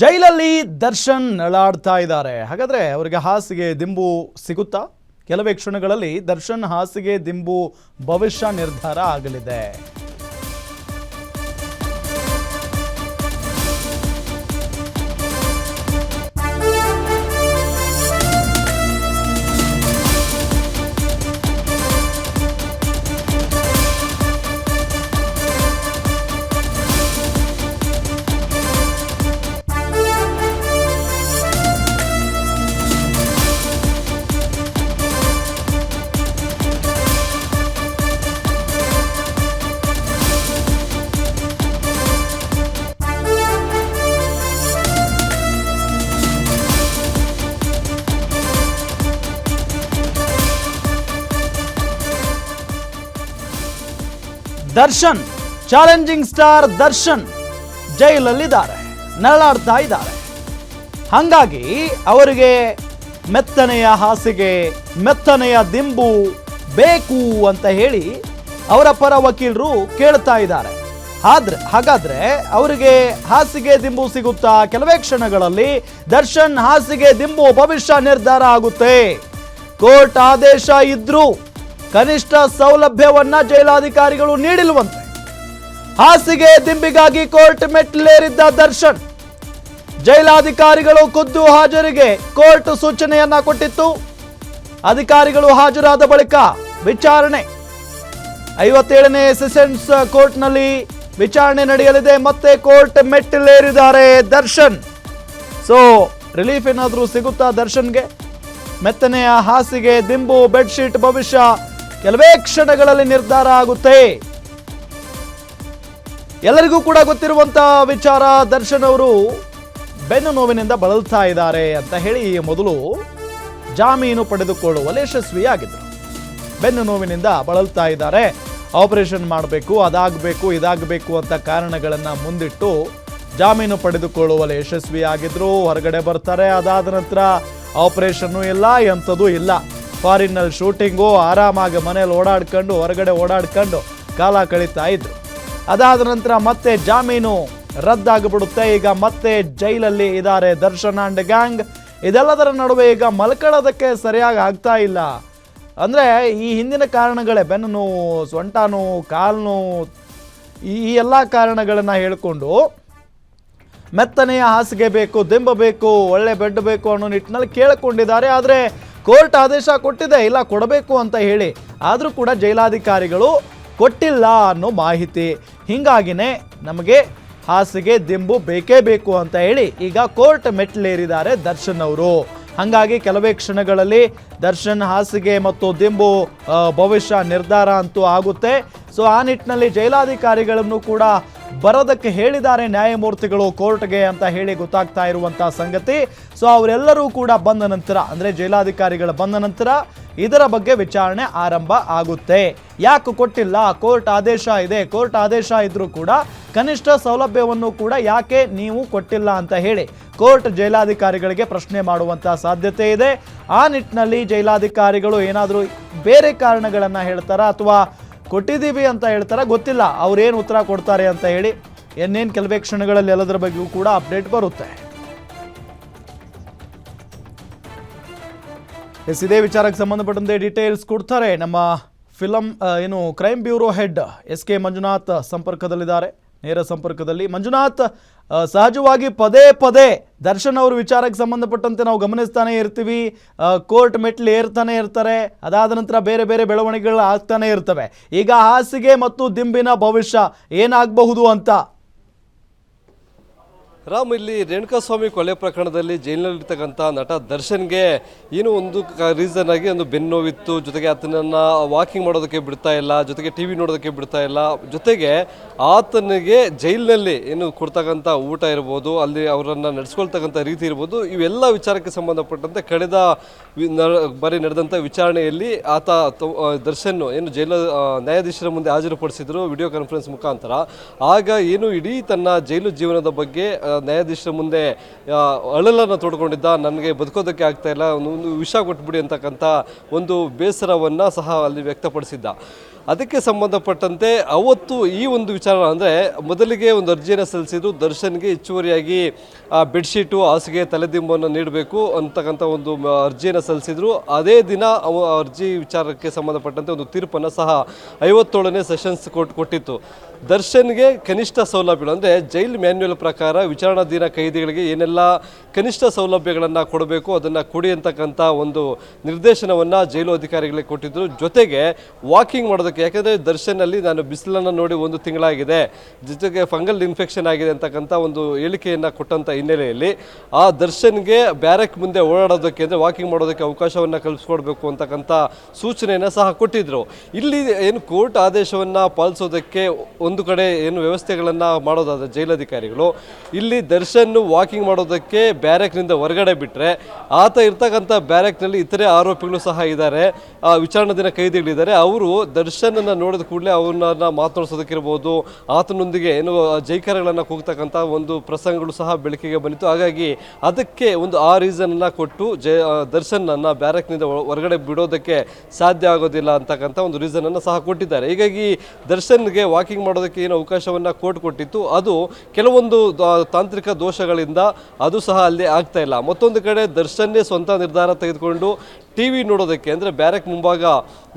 ಜೈಲಲ್ಲಿ ದರ್ಶನ್ ನಳಾಡ್ತಾ ಇದ್ದಾರೆ. ಹಾಗಾದ್ರೆ ಅವರಿಗೆ ಹಾಸಿಗೆ ದಿಂಬು ಸಿಗುತ್ತಾ? ಕೆಲವೇ ಕ್ಷಣಗಳಲ್ಲಿ ದರ್ಶನ್ ಹಾಸಿಗೆ ದಿಂಬು ಭವಿಷ್ಯ ನಿರ್ಧಾರ ಆಗಲಿದೆ. ದರ್ಶನ್ ಚಾಲೆಂಜಿಂಗ್ ಸ್ಟಾರ್ ದರ್ಶನ್ ಜೈಲಲ್ಲಿದ್ದಾರೆ, ನರಳಾಡ್ತಾ ಇದ್ದಾರೆ. ಹಾಗಾಗಿ ಅವರಿಗೆ ಮೆತ್ತನೆಯ ಹಾಸಿಗೆ, ಮೆತ್ತನೆಯ ದಿಂಬು ಬೇಕು ಅಂತ ಹೇಳಿ ಅವರ ಪರ ವಕೀಲರು ಕೇಳ್ತಾ ಇದ್ದಾರೆ. ಹಾಗಾದ್ರೆ ಅವರಿಗೆ ಹಾಸಿಗೆ ದಿಂಬು ಸಿಗುತ್ತಾ? ಕೆಲವೇ ಕ್ಷಣಗಳಲ್ಲಿ ದರ್ಶನ್ ಹಾಸಿಗೆ ದಿಂಬು ಭವಿಷ್ಯ ನಿರ್ಧಾರ ಆಗುತ್ತೆ. ಕೋರ್ಟ್ ಆದೇಶ ಇದ್ರೂ ಕನಿಷ್ಠ ಸೌಲಭ್ಯವನ್ನ ಜೈಲಾಧಿಕಾರಿಗಳು ನೀಡಿಲ್ವಂತೆ. ಹಾಸಿಗೆ ದಿಂಬಿಗಾಗಿ ಕೋರ್ಟ್ ಮೆಟ್ಟಿಲೇರಿದ್ದ ದರ್ಶನ್ ಜೈಲಾಧಿಕಾರಿಗಳು ಖುದ್ದು ಹಾಜರಿಗೆ ಕೋರ್ಟ್ ಸೂಚನೆಯನ್ನ ಕೊಟ್ಟಿತ್ತು. ಅಧಿಕಾರಿಗಳು ಹಾಜರಾದ ಬಳಿಕ ವಿಚಾರಣೆ 57ನೇ ಸೆಷನ್ಸ್ ಕೋರ್ಟ್ನಲ್ಲಿ ವಿಚಾರಣೆ ನಡೆಯಲಿದೆ. ಮತ್ತೆ ಕೋರ್ಟ್ ಮೆಟ್ಟಿಲೇರಿದ್ದಾರೆ ದರ್ಶನ್. ಸೊ ರಿಲೀಫ್ ಏನಾದರೂ ಸಿಗುತ್ತಾ ದರ್ಶನ್ಗೆ? ಮೆತ್ತನೆಯ ಹಾಸಿಗೆ, ದಿಂಬು, ಬೆಡ್ಶೀಟ್ ಭವಿಷ್ಯ ಕೆಲವೇ ಕ್ಷಣಗಳಲ್ಲಿ ನಿರ್ಧಾರ ಆಗುತ್ತೆ. ಎಲ್ಲರಿಗೂ ಕೂಡ ಗೊತ್ತಿರುವಂತಹ ವಿಚಾರ, ದರ್ಶನ್ ಅವರು ಬೆನ್ನು ನೋವಿನಿಂದ ಬಳಲ್ತಾ ಇದ್ದಾರೆ ಅಂತ ಹೇಳಿ ಮೊದಲು ಜಾಮೀನು ಪಡೆದುಕೊಳ್ಳುವಲ್ಲಿ ಯಶಸ್ವಿಯಾಗಿದ್ದರು. ಬೆನ್ನು ನೋವಿನಿಂದ ಬಳಲ್ತಾ ಇದ್ದಾರೆ, ಆಪರೇಷನ್ ಮಾಡಬೇಕು, ಅದಾಗಬೇಕು, ಇದಾಗಬೇಕು ಅಂತ ಕಾರಣಗಳನ್ನು ಮುಂದಿಟ್ಟು ಜಾಮೀನು ಪಡೆದುಕೊಳ್ಳುವಲ್ಲಿ ಯಶಸ್ವಿಯಾಗಿದ್ರು. ಹೊರಗಡೆ ಬರ್ತಾರೆ. ಅದಾದ ನಂತರ ಆಪರೇಷನ್ನು ಇಲ್ಲ, ಎಂಥದೂ ಇಲ್ಲ. ಫಾರಿನ್ನಲ್ಲಿ ಶೂಟಿಂಗು, ಆರಾಮಾಗಿ ಮನೇಲಿ ಓಡಾಡ್ಕೊಂಡು ಹೊರಗಡೆ ಓಡಾಡ್ಕೊಂಡು ಕಾಲ ಕಳೀತಾ ಇದ್ರು. ಅದಾದ ನಂತರ ಮತ್ತೆ ಜಾಮೀನು ರದ್ದಾಗಿಬಿಡುತ್ತೆ. ಈಗ ಮತ್ತೆ ಜೈಲಲ್ಲಿ ಇದ್ದಾರೆ ದರ್ಶನ್ ಅಂಡ್ ಗ್ಯಾಂಗ್. ಇದೆಲ್ಲದರ ನಡುವೆ ಈಗ ಮಲ್ಕೊಳ್ಳೋದಕ್ಕೆ ಸರಿಯಾಗಿ ಆಗ್ತಾ ಇಲ್ಲ. ಅಂದರೆ ಈ ಹಿಂದಿನ ಕಾರಣಗಳೇ, ಬೆನ್ನು ನೋವು, ಸೊಂಟ ನೋವು, ಕಾಲು ನೋವು, ಈ ಎಲ್ಲ ಕಾರಣಗಳನ್ನು ಹೇಳಿಕೊಂಡು ಮೆತ್ತನೆಯ ಹಾಸಿಗೆ ಬೇಕು, ದಿಂಬು ಬೇಕು, ಒಳ್ಳೆ ಬೆಡ್ ಬೇಕು ಅನ್ನೋ ನಿಟ್ಟಿನಲ್ಲಿ ಕೇಳಿಕೊಂಡಿದ್ದಾರೆ. ಆದರೆ ಕೋರ್ಟ್ ಆದೇಶ ಕೊಟ್ಟಿದೆ, ಇಲ್ಲ ಕೊಡಬೇಕು ಅಂತ ಹೇಳಿ. ಆದರೂ ಕೂಡ ಜೈಲಾಧಿಕಾರಿಗಳು ಕೊಟ್ಟಿಲ್ಲ ಅನ್ನೋ ಮಾಹಿತಿ. ಹೀಗಾಗಿನೇ ನಮಗೆ ಹಾಸಿಗೆ ದಿಂಬು ಬೇಕೇ ಬೇಕು ಅಂತ ಹೇಳಿ ಈಗ ಕೋರ್ಟ್ ಮೆಟ್ಟಿಲೇರಿದ್ದಾರೆ ದರ್ಶನ್ ಅವರು. ಹಾಗಾಗಿ ಕೆಲವೇ ಕ್ಷಣಗಳಲ್ಲಿ ದರ್ಶನ್ ಹಾಸಿಗೆ ಮತ್ತು ದಿಂಬು ಭವಿಷ್ಯ ನಿರ್ಧಾರ ಅಂತೂ ಆಗುತ್ತೆ. ಸೊ ಆ ನಿಟ್ಟಿನಲ್ಲಿ ಜೈಲಾಧಿಕಾರಿಗಳನ್ನು ಕೂಡ ಬರೋದಕ್ಕೆ ಹೇಳಿದ್ದಾರೆ ನ್ಯಾಯಮೂರ್ತಿಗಳು ಕೋರ್ಟ್ಗೆ ಅಂತ ಹೇಳಿ ಗೊತ್ತಾಗ್ತಾ ಇರುವಂತಹ ಸಂಗತಿ. ಸೊ ಅವರೆಲ್ಲರೂ ಕೂಡ ಬಂದ ನಂತರ, ಅಂದರೆ ಜೈಲಾಧಿಕಾರಿಗಳು ಬಂದ ನಂತರ ಇದರ ಬಗ್ಗೆ ವಿಚಾರಣೆ ಆರಂಭ ಆಗುತ್ತೆ. ಯಾಕೆ ಕೊಟ್ಟಿಲ್ಲ? ಕೋರ್ಟ್ ಆದೇಶ ಇದೆ. ಕೋರ್ಟ್ ಆದೇಶ ಇದ್ರೂ ಕೂಡ ಕನಿಷ್ಠ ಸೌಲಭ್ಯವನ್ನು ಕೂಡ ಯಾಕೆ ನೀವು ಕೊಟ್ಟಿಲ್ಲ ಅಂತ ಹೇಳಿ ಕೋರ್ಟ್ ಜೈಲಾಧಿಕಾರಿಗಳಿಗೆ ಪ್ರಶ್ನೆ ಮಾಡುವಂತಹ ಸಾಧ್ಯತೆ ಇದೆ. ಆ ನಿಟ್ಟಿನಲ್ಲಿ ಜೈಲಾಧಿಕಾರಿಗಳು ಏನಾದರೂ ಬೇರೆ ಕಾರಣಗಳನ್ನು ಹೇಳ್ತಾರಾ ಅಥವಾ ಕೊಟ್ಟಿದ್ದೀವಿ ಅಂತ ಹೇಳ್ತಾರ, ಗೊತ್ತಿಲ್ಲ. ಅವ್ರೇನು ಉತ್ತರ ಕೊಡ್ತಾರೆ ಅಂತ ಹೇಳಿ ಇನ್ನೇನು ಕೆಲವೇ ಕ್ಷಣಗಳಲ್ಲಿ ಎಲ್ಲದರ ಬಗ್ಗೆಯೂ ಕೂಡ ಅಪ್ಡೇಟ್ ಬರುತ್ತೆ. ಇದೇ ವಿಚಾರಕ್ಕೆ ಸಂಬಂಧಪಟ್ಟಂತೆ ಡೀಟೇಲ್ಸ್ ಕೊಡ್ತಾರೆ ನಮ್ಮ crime bureau head SK Manjunath ಸಂಪರ್ಕದಲ್ಲಿದ್ದಾರೆ, ನೇರ ಸಂಪರ್ಕದಲ್ಲಿ. ಮಂಜುನಾಥ್, ಸಹಜವಾಗಿ ಪದೇ ಪದೇ ದರ್ಶನ್ ಅವ್ರ ವಿಚಾರಕ್ಕೆ ಸಂಬಂಧಪಟ್ಟಂತೆ ನಾವು ಗಮನಿಸ್ತಾನೆ ಇರ್ತೀವಿ. ಕೋರ್ಟ್ ಮೆಟ್ಲು ಏರ್ತಾನೆ ಇರ್ತಾರೆ. ಅದಾದ ನಂತರ ಬೇರೆ ಬೇರೆ ಬೆಳವಣಿಗೆಗಳು ಆಗ್ತಾನೆ ಇರ್ತವೆ. ಈಗ ಹಾಸಿಗೆ ಮತ್ತು ದಿಂಬಿನ ಭವಿಷ್ಯ ಏನಾಗಬಹುದು ಅಂತ? ರಾಮ್, ಇಲ್ಲಿ ರೇಣುಕಾಸ್ವಾಮಿ ಕೊಲೆ ಪ್ರಕರಣದಲ್ಲಿ ಜೈಲಿನಲ್ಲಿರ್ತಕ್ಕಂಥ ನಟ ದರ್ಶನ್ಗೆ ಏನು ಒಂದು ರೀಸನ್ ಆಗಿ ಒಂದು ಬೆನ್ನೋವಿತ್ತು. ಜೊತೆಗೆ ಆತನನ್ನು ವಾಕಿಂಗ್ ಮಾಡೋದಕ್ಕೆ ಬಿಡ್ತಾ ಇಲ್ಲ, ಜೊತೆಗೆ TV ನೋಡೋದಕ್ಕೆ ಬಿಡ್ತಾ ಇಲ್ಲ. ಜೊತೆಗೆ ಆತನಿಗೆ ಜೈಲಿನಲ್ಲಿ ಏನು ಕೊಡ್ತಕ್ಕಂಥ ಊಟ ಇರ್ಬೋದು, ಅಲ್ಲಿ ಅವರನ್ನು ನಡೆಸ್ಕೊಳ್ತಕ್ಕಂಥ ರೀತಿ ಇರ್ಬೋದು, ಇವೆಲ್ಲ ವಿಚಾರಕ್ಕೆ ಸಂಬಂಧಪಟ್ಟಂತೆ ಕಳೆದ ಬಾರಿ ನಡೆದಂಥ ವಿಚಾರಣೆಯಲ್ಲಿ ದರ್ಶನ್ ಏನು ನ್ಯಾಯಾಧೀಶರ ಮುಂದೆ ಹಾಜರುಪಡಿಸಿದ್ರು ವಿಡಿಯೋ ಕಾನ್ಫರೆನ್ಸ್ ಮುಖಾಂತರ. ಆಗ ಏನು ಇಡೀ ತನ್ನ ಜೈಲು ಜೀವನದ ಬಗ್ಗೆ ನ್ಯಾಯಾಧೀಶರ ಮುಂದೆ ಅಳಲನ್ನು ತೋಡ್ಕೊಂಡಿದ್ದ. ನನಗೆ ಬದುಕೋದಕ್ಕೆ ಆಗ್ತಾ ಇಲ್ಲ, ಒಂದು ವಿಷ ಕೊಟ್ಬಿಡಿ ಅಂತಕ್ಕಂಥ ಒಂದು ಬೇಸರವನ್ನು ಸಹ ಅಲ್ಲಿ ವ್ಯಕ್ತಪಡಿಸಿದ್ದ. ಅದಕ್ಕೆ ಸಂಬಂಧಪಟ್ಟಂತೆ ಅವತ್ತು ಈ ಒಂದು ವಿಚಾರ ಅಂದರೆ ಮೊದಲಿಗೆ ಒಂದು ಅರ್ಜಿಯನ್ನು ಸಲ್ಲಿಸಿದ್ರು, ದರ್ಶನ್ಗೆ ಹೆಚ್ಚುವರಿಯಾಗಿ ಬೆಡ್ಶೀಟು, ಹಾಸಿಗೆ, ತಲೆದಿಂಬನ್ನು ನೀಡಬೇಕು ಅಂತಕ್ಕಂಥ ಒಂದು ಅರ್ಜಿಯನ್ನು ಸಲ್ಲಿಸಿದ್ರು. ಅದೇ ದಿನ ಅರ್ಜಿ ವಿಚಾರಕ್ಕೆ ಸಂಬಂಧಪಟ್ಟಂತೆ ಒಂದು ತೀರ್ಪನ್ನು ಸಹ 57ನೇ ಸೆಷನ್ಸ್ ಕೋರ್ಟ್ ಕೊಟ್ಟಿತ್ತು. ದರ್ಶನ್ಗೆ ಕನಿಷ್ಠ ಸೌಲಭ್ಯಗಳು ಅಂದರೆ ಜೈಲ್ ಮ್ಯಾನ್ಯುಯಲ್ ಪ್ರಕಾರ ವಿಚಾರಣಾಧೀನ ಕೈದಿಗಳಿಗೆ ಏನೆಲ್ಲ ಕನಿಷ್ಠ ಸೌಲಭ್ಯಗಳನ್ನು ಕೊಡಬೇಕು ಅದನ್ನು ಕೊಡಿ ಅಂತಕ್ಕಂಥ ಒಂದು ನಿರ್ದೇಶನವನ್ನು ಜೈಲು ಅಧಿಕಾರಿಗಳಿಗೆ ಕೊಟ್ಟಿದ್ದರು. ಜೊತೆಗೆ ವಾಕಿಂಗ್ ಮಾಡೋದಕ್ಕೆ, ಯಾಕಂದರೆ ದರ್ಶನಲ್ಲಿ ನಾನು ಬಿಸಿಲನ್ನು ನೋಡಿ 1 ತಿಂಗಳಾಗಿದೆ, ಜೊತೆಗೆ ಫಂಗಲ್ ಇನ್ಫೆಕ್ಷನ್ ಆಗಿದೆ ಅಂತಕ್ಕಂಥ ಒಂದು ಹೇಳಿಕೆಯನ್ನು ಕೊಟ್ಟಂಥ ಹಿನ್ನೆಲೆಯಲ್ಲಿ ಆ ದರ್ಶನ್ಗೆ ಬ್ಯಾರಕ್ ಮುಂದೆ ಓಡಾಡೋದಕ್ಕೆ ಅಂದರೆ ವಾಕಿಂಗ್ ಮಾಡೋದಕ್ಕೆ ಅವಕಾಶವನ್ನು ಕಲ್ಪಿಸ್ಕೊಡ್ಬೇಕು ಅಂತಕ್ಕಂಥ ಸೂಚನೆಯನ್ನು ಸಹ ಕೊಟ್ಟಿದ್ದರು. ಇಲ್ಲಿ ಏನು ಕೋರ್ಟ್ ಆದೇಶವನ್ನು ಪಾಲಿಸೋದಕ್ಕೆ ಒಂದು ಕಡೆ ಏನು ವ್ಯವಸ್ಥೆಗಳನ್ನು ಮಾಡೋದಾದ ಜೈಲಧಿಕಾರಿಗಳು, ಇಲ್ಲಿ ದರ್ಶನ್ ವಾಕಿಂಗ್ ಮಾಡೋದಕ್ಕೆ ಬ್ಯಾರಕ್ನಿಂದ ಹೊರಗಡೆ ಬಿಟ್ಟರೆ ಆತ ಇರ್ತಕ್ಕಂಥ ಬ್ಯಾರಕ್ನಲ್ಲಿ ಇತರೆ ಆರೋಪಿಗಳು ಸಹ ಇದ್ದಾರೆ, ವಿಚಾರಣಾಧೀನ ಕೈದಿಗಳಿದ್ದಾರೆ. ಅವರು ದರ್ಶನನ್ನು ನೋಡಿದ ಕೂಡಲೇ ಅವ್ರನ್ನ ಮಾತನಾಡಿಸೋದಕ್ಕಿರ್ಬೋದು, ಆತನೊಂದಿಗೆ ಏನು ಜೈಕಾರಗಳನ್ನು ಕೂಗ್ತಕ್ಕಂಥ ಒಂದು ಪ್ರಸಂಗಗಳು ಸಹ ಬೆಳಕಿಗೆ ಬಂದಿತ್ತು. ಹಾಗಾಗಿ ಅದಕ್ಕೆ ಒಂದು ಆ ರೀಸನನ್ನು ಕೊಟ್ಟು ದರ್ಶನನ್ನು ಬ್ಯಾರಕ್ನಿಂದ ಹೊರಗಡೆ ಬಿಡೋದಕ್ಕೆ ಸಾಧ್ಯ ಆಗೋದಿಲ್ಲ ಅಂತಕ್ಕಂಥ ಒಂದು ರೀಸನನ್ನು ಸಹ ಕೊಟ್ಟಿದ್ದಾರೆ. ಹೀಗಾಗಿ ದರ್ಶನ್ಗೆ ವಾಕಿಂಗ್ ಮಾಡೋದಕ್ಕೆ ಏನು ಅವಕಾಶವನ್ನು ಕೋರ್ಟ್ ಕೊಟ್ಟಿತ್ತು, ಅದು ಕೆಲವೊಂದು ತಾಂತ್ರಿಕ ದೋಷಗಳಿಂದ ಅದು ಸಹ ಅಲ್ಲಿ ಆಗ್ತಾ ಇಲ್ಲ. ಮತ್ತೊಂದು ಕಡೆ ದರ್ಶನ್ನೇ ಸ್ವಂತ ನಿರ್ಧಾರ ತೆಗೆದುಕೊಂಡು TV ನೋಡೋದಕ್ಕೆ ಅಂದರೆ ಬ್ಯಾರಕ್ ಮುಂಭಾಗ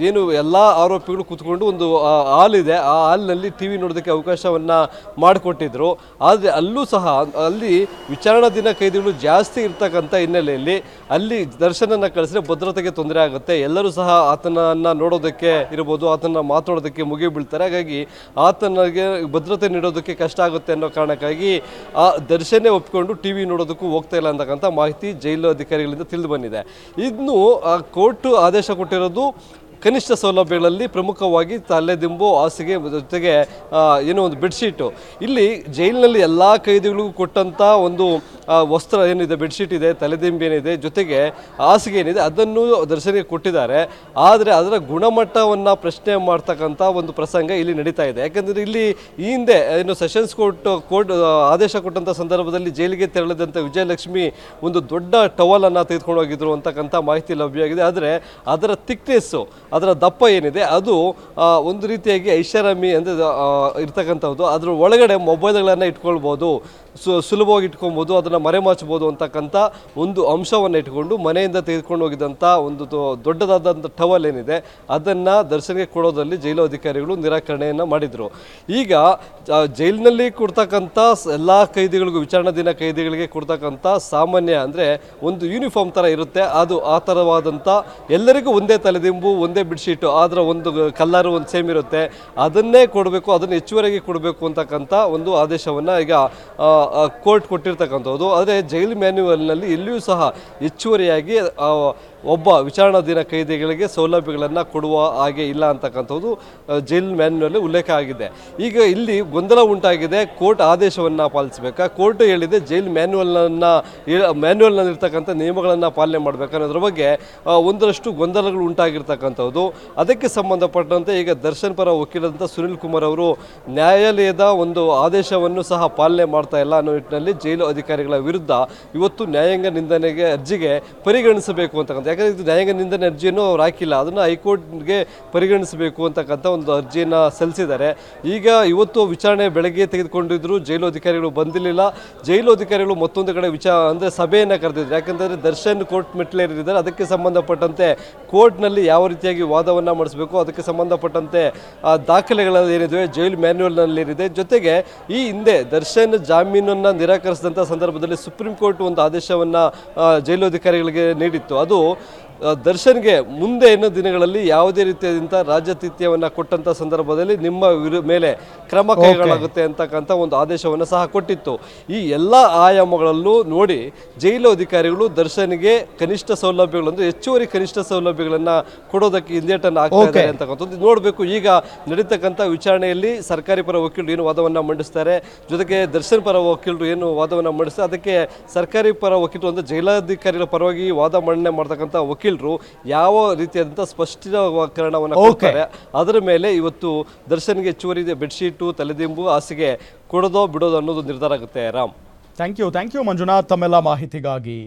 ಏನು ಎಲ್ಲ ಆರೋಪಿಗಳು ಕೂತ್ಕೊಂಡು ಒಂದು ಹಾಲ್ ಇದೆ, ಆ ಹಾಲ್ನಲ್ಲಿ TV ನೋಡೋದಕ್ಕೆ ಅವಕಾಶವನ್ನು ಮಾಡಿಕೊಟ್ಟಿದ್ರು. ಆದರೆ ಅಲ್ಲೂ ಸಹ ಅಲ್ಲಿ ವಿಚಾರಣಾಧೀನ ಕೈದಿಗಳು ಜಾಸ್ತಿ ಇರ್ತಕ್ಕಂಥ ಹಿನ್ನೆಲೆಯಲ್ಲಿ ಅಲ್ಲಿ ದರ್ಶನನ್ನು ಕಳಿಸಿದ್ರೆ ಭದ್ರತೆಗೆ ತೊಂದರೆ ಆಗುತ್ತೆ, ಎಲ್ಲರೂ ಸಹ ಆತನನ್ನು ನೋಡೋದಕ್ಕೆ ಇರ್ಬೋದು, ಆತನ ಮಾತಾಡೋದಕ್ಕೆ ಮುಗಿ ಬೀಳ್ತಾರೆ. ಹಾಗಾಗಿ ಆತನಿಗೆ ಭದ್ರತೆ ನೀಡೋದಕ್ಕೆ ಕಷ್ಟ ಆಗುತ್ತೆ ಅನ್ನೋ ಕಾರಣಕ್ಕಾಗಿ ಆ ದರ್ಶನೇ ಒಪ್ಪಿಕೊಂಡು TV ನೋಡೋದಕ್ಕೂ ಹೋಗ್ತಾ ಇಲ್ಲ ಅಂತಕ್ಕಂಥ ಮಾಹಿತಿ ಜೈಲು ಅಧಿಕಾರಿಗಳಿಂದ ತಿಳಿದು ಬಂದಿದೆ. ಇನ್ನು ಕೋರ್ಟ್ ಆದೇಶ ಕೊಟ್ಟಿರೋದು ಕನಿಷ್ಠ ಸೌಲಭ್ಯಗಳಲ್ಲಿ ಪ್ರಮುಖವಾಗಿ ತಲೆದಿಂಬು, ಹಾಸಿಗೆ, ಜೊತೆಗೆ ಏನೋ ಒಂದು ಬೆಡ್ಶೀಟು. ಇಲ್ಲಿ ಜೈಲಿನಲ್ಲಿ ಎಲ್ಲ ಕೈದಿಗಳಿಗೂ ಕೊಟ್ಟಂಥ ಒಂದು ವಸ್ತ್ರ ಏನಿದೆ, ಬೆಡ್ಶೀಟ್ ಇದೆ, ತಲೆದಿಂಬು ಏನಿದೆ, ಜೊತೆಗೆ ಹಾಸಿಗೆ ಏನಿದೆ, ಅದನ್ನು ದರ್ಶನಿಗೆ ಕೊಟ್ಟಿದ್ದಾರೆ. ಆದರೆ ಅದರ ಗುಣಮಟ್ಟವನ್ನು ಪ್ರಶ್ನೆ ಮಾಡ್ತಕ್ಕಂಥ ಒಂದು ಪ್ರಸಂಗ ಇಲ್ಲಿ ನಡೀತಾ ಇದೆ. ಯಾಕಂದರೆ ಇಲ್ಲಿ ಈ ಹಿಂದೆ ಏನು ಸೆಷನ್ಸ್ ಕೋರ್ಟ್ ಆದೇಶ ಕೊಟ್ಟಂಥ ಸಂದರ್ಭದಲ್ಲಿ ಜೈಲಿಗೆ ತೆರಳಿದಂಥ ವಿಜಯಲಕ್ಷ್ಮಿ ಒಂದು ದೊಡ್ಡ ಟವಲನ್ನು ತೆಗೆದುಕೊಂಡು ಹೋಗಿದ್ರು ಅಂತಕ್ಕಂಥ ಮಾಹಿತಿ ಲಭ್ಯವಾಗಿದೆ. ಆದರೆ ಅದರ ಥಿಕ್ನೆಸ್ಸು, ಅದರ ದಪ್ಪ ಏನಿದೆ, ಅದು ಒಂದು ರೀತಿಯಾಗಿ ಐಷಾರಾಮಿ ಅಂದರೆ ಇರ್ತಕ್ಕಂಥದ್ದು. ಅದರ ಒಳಗಡೆ ಮೊಬೈಲ್ಗಳನ್ನು ಇಟ್ಕೊಳ್ಬೋದು, ಸುಲಭವಾಗಿ ಇಟ್ಕೊಬೋದು, ಅದನ್ನು ಮರೆಮಾಚಬಹುದು ಅಂತಕ್ಕಂಥ ಒಂದು ಅಂಶವನ್ನು ಇಟ್ಕೊಂಡು ಮನೆಯಿಂದ ತೆಗೆದುಕೊಂಡು ಹೋಗಿದ್ದಂಥ ಒಂದು ದೊಡ್ಡದಾದಂಥ ಟವಲ್ ಏನಿದೆ ಅದನ್ನು ದರ್ಶನ್ಗೆ ಕೊಡೋದ್ರಲ್ಲಿ ಜೈಲು ಅಧಿಕಾರಿಗಳು ನಿರಾಕರಣೆಯನ್ನು ಮಾಡಿದರು. ಈಗ ಜೈಲಿನಲ್ಲಿ ಕೊಡ್ತಕ್ಕಂಥ ಎಲ್ಲ ಕೈದಿಗಳಿಗೂ, ವಿಚಾರಣಾಧೀನ ಕೈದಿಗಳಿಗೆ ಕೊಡ್ತಕ್ಕಂಥ ಸಾಮಾನ್ಯ ಅಂದರೆ ಒಂದು ಯೂನಿಫಾರ್ಮ್ ಥರ ಇರುತ್ತೆ, ಅದು ಆ ಥರವಾದಂಥ ಎಲ್ಲರಿಗೂ ಒಂದೇ ತಲೆದಿಂಬು, ಒಂದೇ ಬೆಡ್ಶೀಟು, ಆದರೆ ಒಂದು ಕಲ್ಲರು ಒಂದು ಸೇಮ್ ಇರುತ್ತೆ, ಅದನ್ನೇ ಕೊಡಬೇಕು, ಅದನ್ನು ಹೆಚ್ಚುವರಿಯಾಗಿ ಕೊಡಬೇಕು ಅಂತಕ್ಕಂಥ ಒಂದು ಆದೇಶವನ್ನು ಈಗ ಕೋರ್ಟ್ ಕೊಟ್ಟಿರ್ತಕ್ಕಂಥದ್ದು. ಆದರೆ ಜೈಲು ಮ್ಯಾನ್ಯುವಲ್ನಲ್ಲಿ ಎಲ್ಲಿಯೂ ಸಹ ಹೆಚ್ಚುವರಿಯಾಗಿ ಒಬ್ಬ ವಿಚಾರಣಾಧೀನ ಕೈದಿಗಳಿಗೆ ಸೌಲಭ್ಯಗಳನ್ನು ಕೊಡುವ ಹಾಗೆ ಇಲ್ಲ ಅಂತಕ್ಕಂಥದ್ದು ಜೈಲ್ ಮ್ಯಾನ್ಯುವಲ್ಲಿ ಉಲ್ಲೇಖ ಆಗಿದೆ. ಈಗ ಇಲ್ಲಿ ಗೊಂದಲ ಉಂಟಾಗಿದೆ, ಕೋರ್ಟ್ ಆದೇಶವನ್ನು ಪಾಲಿಸಬೇಕಾ, ಕೋರ್ಟ್ ಹೇಳಿದೆ ಜೈಲ್ ಮ್ಯಾನ್ಯುವಲ್ನಲ್ಲಿರ್ತಕ್ಕಂಥ ನಿಯಮಗಳನ್ನು ಪಾಲನೆ ಮಾಡಬೇಕು ಅನ್ನೋದ್ರ ಬಗ್ಗೆ ಒಂದರಷ್ಟು ಗೊಂದಲಗಳು ಉಂಟಾಗಿರ್ತಕ್ಕಂಥದ್ದು. ಅದಕ್ಕೆ ಸಂಬಂಧಪಟ್ಟಂತೆ ಈಗ ದರ್ಶನ್ ಪರ ವಕೀಲರಂಥ ಸುನಿಲ್ ಕುಮಾರ್ ಅವರು ನ್ಯಾಯಾಲಯದ ಒಂದು ಆದೇಶವನ್ನು ಸಹ ಪಾಲನೆ ಮಾಡ್ತಾ ಇಲ್ಲ ಅನ್ನೋ ನಿಟ್ಟಿನಲ್ಲಿ ಜೈಲು ಅಧಿಕಾರಿಗಳ ವಿರುದ್ಧ ಇವತ್ತು ನ್ಯಾಯಾಂಗ ನಿಂದನೆಗೆ ಅರ್ಜಿಗೆ ಪರಿಗಣಿಸಬೇಕು ಅಂತಕ್ಕಂಥ, ಯಾಕಂದರೆ ಇದು ನ್ಯಾಯಾಂಗ ನಿಂದನೆ ಅರ್ಜಿಯನ್ನು ಅವ್ರು ಹಾಕಿಲ್ಲ, ಅದನ್ನು ಹೈಕೋರ್ಟ್ಗೆ ಪರಿಗಣಿಸಬೇಕು ಅಂತಕ್ಕಂಥ ಒಂದು ಅರ್ಜಿಯನ್ನು ಸಲ್ಲಿಸಿದ್ದಾರೆ. ಈಗ ಇವತ್ತು ವಿಚಾರಣೆ ಬೆಳಗ್ಗೆ ತೆಗೆದುಕೊಂಡಿದ್ರು, ಜೈಲು ಅಧಿಕಾರಿಗಳು ಬಂದಿರಲಿಲ್ಲ. ಜೈಲು ಅಧಿಕಾರಿಗಳು ಮತ್ತೊಂದು ಕಡೆ ಅಂದರೆ ಸಭೆಯನ್ನು ಕರೆದಿದ್ರು. ಯಾಕಂದರೆ ದರ್ಶನ್ ಕೋರ್ಟ್ ಮೆಟ್ಟಿಲೇರಿದ್ದಾರೆ, ಅದಕ್ಕೆ ಸಂಬಂಧಪಟ್ಟಂತೆ ಕೋರ್ಟ್ನಲ್ಲಿ ಯಾವ ರೀತಿಯಾಗಿ ವಾದವನ್ನು ಮಾಡಿಸಬೇಕು, ಅದಕ್ಕೆ ಸಂಬಂಧಪಟ್ಟಂತೆ ದಾಖಲೆಗಳಲ್ಲಿ ಏನಿದೆ ಜೈಲು ಮ್ಯಾನ್ಯುವಲ್ನಲ್ಲಿದೆ. ಜೊತೆಗೆ ಈ ಹಿಂದೆ ದರ್ಶನ್ ಜಾಮೀನನ್ನು ನಿರಾಕರಿಸಿದಂಥ ಸಂದರ್ಭದಲ್ಲಿ ಸುಪ್ರೀಂ ಕೋರ್ಟ್ ಒಂದು ಆದೇಶವನ್ನು ಜೈಲು ಅಧಿಕಾರಿಗಳಿಗೆ ನೀಡಿತ್ತು. ಅದು ದರ್ಶನ್ಗೆ ಮುಂದೆ ಇನ್ನೂ ದಿನಗಳಲ್ಲಿ ಯಾವುದೇ ರೀತಿಯಾದಂಥ ರಾಜತೀತ್ಯವನ್ನು ಕೊಟ್ಟಂಥ ಸಂದರ್ಭದಲ್ಲಿ ನಿಮ್ಮ ಮೇಲೆ ಕ್ರಮ ಕೈಗೊಳ್ಳಲಾಗುತ್ತೆ ಅಂತಕ್ಕಂಥ ಒಂದು ಆದೇಶವನ್ನು ಸಹ ಕೊಟ್ಟಿತ್ತು. ಈ ಎಲ್ಲ ಆಯಾಮಗಳಲ್ಲೂ ನೋಡಿ ಜೈಲು ಅಧಿಕಾರಿಗಳು ದರ್ಶನ್ಗೆ ಕನಿಷ್ಠ ಸೌಲಭ್ಯಗಳು ಅಂದರೆ ಹೆಚ್ಚುವರಿ ಕನಿಷ್ಠ ಸೌಲಭ್ಯಗಳನ್ನು ಕೊಡೋದಕ್ಕೆ ಹಿಂದೇಟನ್ನು ಆಗ್ತಾ ಇದ್ದಾರೆ ಅಂತಕ್ಕಂಥದ್ದು ನೋಡಬೇಕು. ಈಗ ನಡೀತಕ್ಕಂಥ ವಿಚಾರಣೆಯಲ್ಲಿ ಸರ್ಕಾರಿ ಪರ ವಕೀಲರು ಏನು ವಾದವನ್ನು ಮಂಡಿಸ್ತಾರೆ, ಜೊತೆಗೆ ದರ್ಶನ್ ಪರ ವಕೀಲರು ಏನು ವಾದವನ್ನು ಮಂಡಿಸ್ತಾರೆ, ಅದಕ್ಕೆ ಸರ್ಕಾರಿ ಪರ ವಕೀಲರು ಅಂದರೆ ಜೈಲಾಧಿಕಾರಿಗಳ ಪರವಾಗಿ ವಾದ ಮಂಡನೆ ಮಾಡ್ತಕ್ಕಂಥ ವಕೀಲರು ಯಾವ ರೀತಿಯಾದಂಥ ಸ್ಪಷ್ಟೀಕರಣವನ್ನು ಕೊಡ್ತಾರೆ ಅದರ ಮೇಲೆ ಇವತ್ತು ದರ್ಶನ್ಗೆ ಹೆಚ್ಚುವರಿ ಬೆಡ್ಶೀಟು, ತಲೆದಿಂಬು, ಹಾಸಿಗೆ ಕೊಡೋದೋ ಬಿಡೋದೋ ಅನ್ನೋದು ನಿರ್ಧಾರ ಆಗುತ್ತೆ. ರಾಮ್, ಥ್ಯಾಂಕ್ ಯು ಮಂಜುನಾಥ್ ತಮ್ಮೆಲ್ಲ ಮಾಹಿತಿಗಾಗಿ.